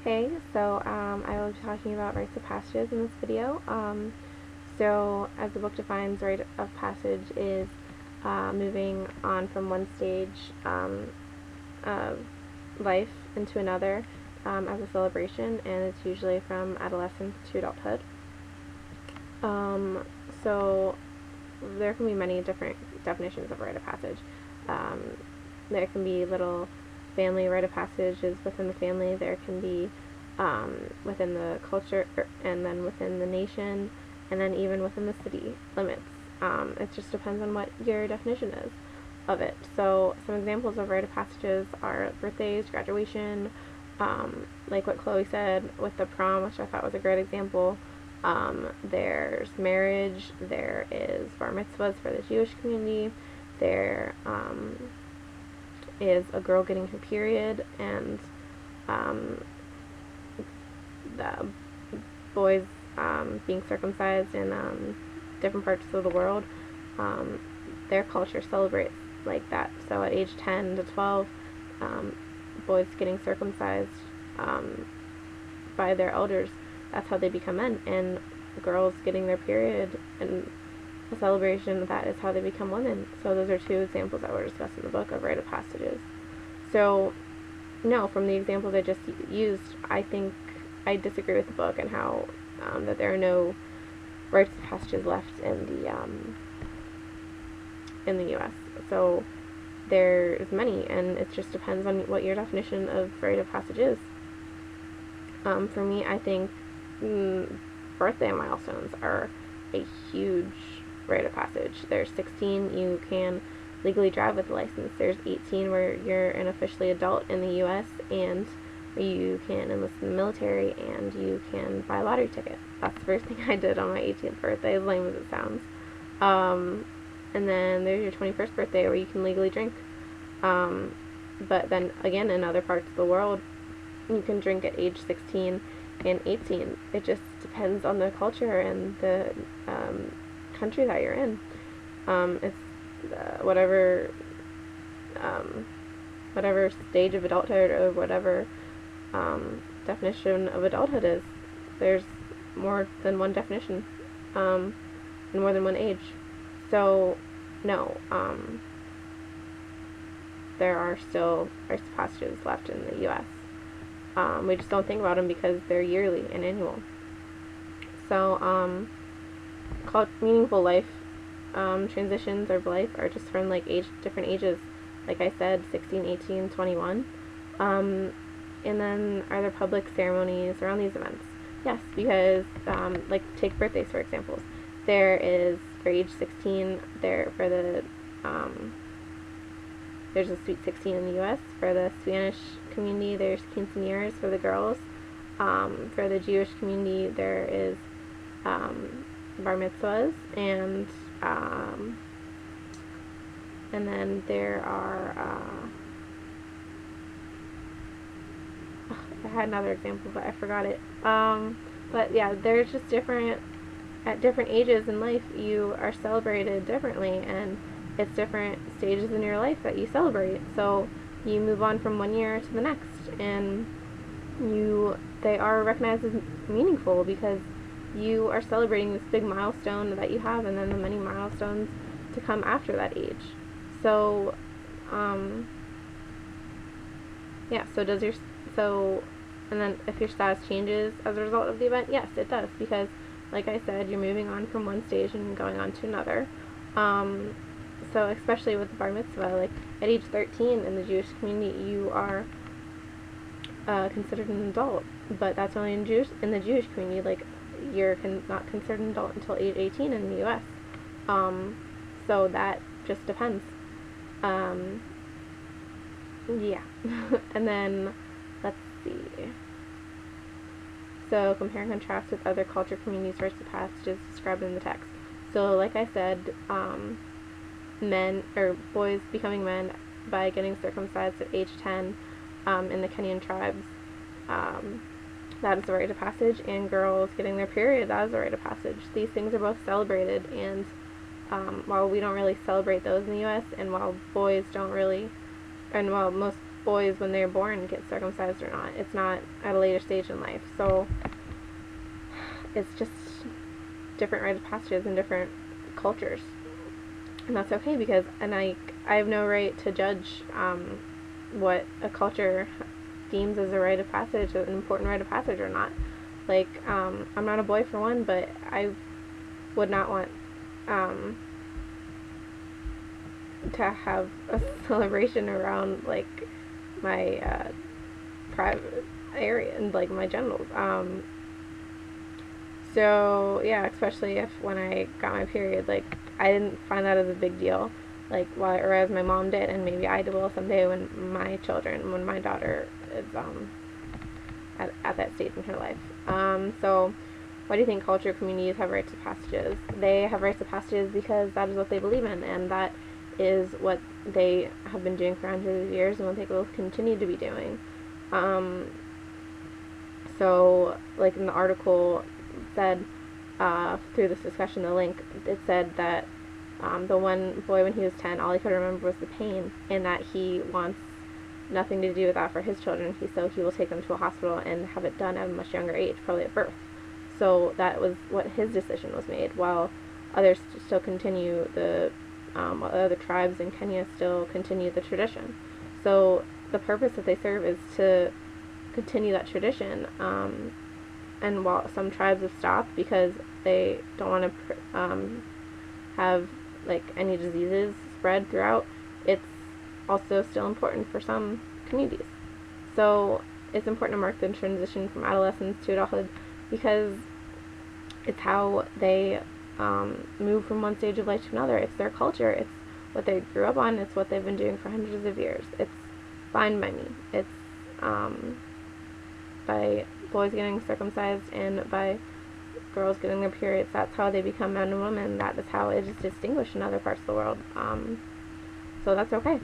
Hey, so I will be talking about rites of passages in this video. So, as the book defines, rite of passage is moving on from one stage of life into another as a celebration, and it's usually from adolescence to adulthood. Um, so, there can be many different definitions of rite of passage. Um, there can be little family rite of passages within the family. There can be within the culture, and then within the nation, and then even within the city limits. It just depends on what your definition is of it. So some examples of rite of passages are birthdays, graduation, like what Chloe said with the prom, which I thought was a great example. There's marriage, there is bar mitzvahs for the Jewish community, there is a girl getting her period, and the boys being circumcised in different parts of the world. Their culture celebrates like that. So at age 10 to 12, boys getting circumcised by their elders, that's how they become men, and girls getting their period and a celebration, that is how they become women. So those are two examples that were discussed in the book of rite of passages. So no, from the examples I just used, I think I disagree with the book and how that there are no rites of passages left in the U.S. So there's many, and it just depends on what your definition of rite of passage is. For me, I think birthday milestones are a huge rite of passage. There's 16, you can legally drive with a license. There's 18, where you're an officially adult in the U.S. and you can enlist in the military and you can buy a lottery ticket. That's the first thing I did on my 18th birthday, as lame as it sounds. And then there's your 21st birthday, where you can legally drink. But then again, in other parts of the world, you can drink at age 16 and 18. It just depends on the culture and the country that you're in. It's whatever stage of adulthood, or whatever definition of adulthood is. There's more than one definition, and more than one age. So no, there are still rites of passages left in the U.S. We just don't think about them because they're yearly and annual. So called meaningful life transitions of life are just from like different ages, like I said, 16, 18, 21. And then are there public ceremonies around these events? Yes, because like take birthdays for examples. There is for age 16, there's a Sweet 16 in the U.S. For the Spanish community, there's quinceañeras for the girls. For the Jewish community, there is bar mitzvahs, and then there are I had another example, but I forgot it. But yeah, there's just at different ages in life, you are celebrated differently, and it's different stages in your life that you celebrate. So you move on from one year to the next, and they are recognized as meaningful because you are celebrating this big milestone that you have, and then the many milestones to come after that age. So yeah, and then if your status changes as a result of the event, yes, it does, because like I said, you're moving on from one stage and going on to another. So especially with the bar mitzvah, like at age 13 in the Jewish community, you are considered an adult, but that's only in the Jewish community. Like you're not considered an adult until age 18 in the U.S. So that just depends. Yeah. And then let's see. So compare and contrast with other culture communities' rites of passages described in the text. So like I said, men or boys becoming men by getting circumcised at age 10 in the Kenyan tribes, that is a rite of passage, and girls getting their period, that is a rite of passage. These things are both celebrated, and while we don't really celebrate those in the U.S., and while boys don't really, and while most boys when they're born get circumcised or not. It's not at a later stage in life. So it's just different rites of passages in different cultures, and that's okay, because I have no right to judge what a culture deems as a rite of passage, an important rite of passage or not. Like, I'm not a boy for one, but I would not want to have a celebration around like my private area and like my genitals. So yeah, especially if when I got my period, like I didn't find that as a big deal, like whereas my mom did, and maybe I will someday when my daughter is at that stage in her life. So why do you think culture communities have rites of passages? They have rites of passages because that is what they believe in, and that is what they have been doing for hundreds of years and what they will continue to be doing. So, like in the article said, through this discussion, the link, it said that the one boy, when he was 10, all he could remember was the pain, and that he wants nothing to do with that for his children. So he will take them to a hospital and have it done at a much younger age, probably at birth. So that was what his decision was made, while others still continue other tribes in Kenya still continue the tradition. So the purpose that they serve is to continue that tradition. And while some tribes have stopped because they don't want to have like any diseases spread throughout, it's also still important for some communities. So it's important to mark the transition from adolescence to adulthood, because it's how they move from one stage of life to another. It's their culture. It's what they grew up on. It's what they've been doing for hundreds of years. It's fine by me. It's by boys getting circumcised and by girls getting their periods. That's how they become men and women. That is how it is distinguished in other parts of the world. So that's okay.